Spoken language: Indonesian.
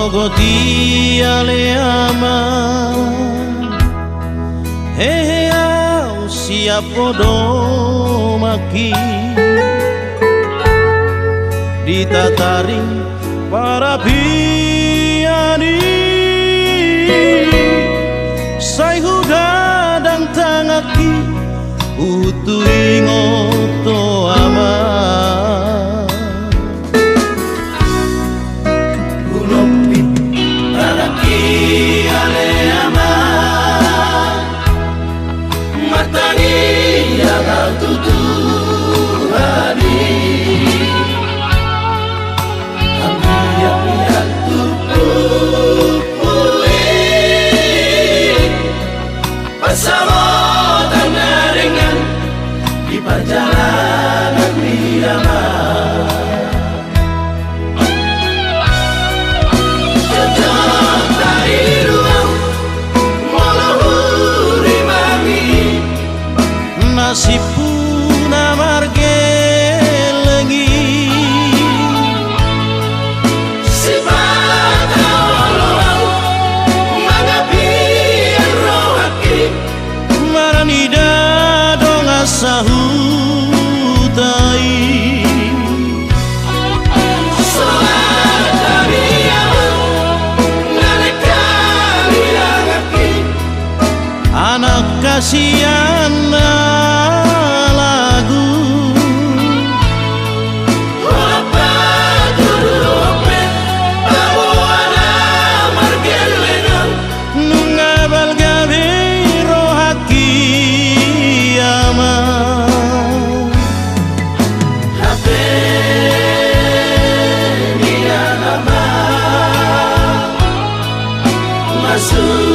goti ale ama hehe au siap podo maki ditatari para piani sai hugadang tangaki utui ngoto ama ulopit taraki ale ama matani yagal tutuhani bersama tanah ringan di perjalanan irama jejak dari ruang meluhuri mami nasib puna marge lengi sifat awal mengapi rohaki maranida dong asahutai solat dari awal nalika wirangaki anak kasihan lagu apa durupet bawana margelenang nungabal gabe rohaki ama hape niya ama masuk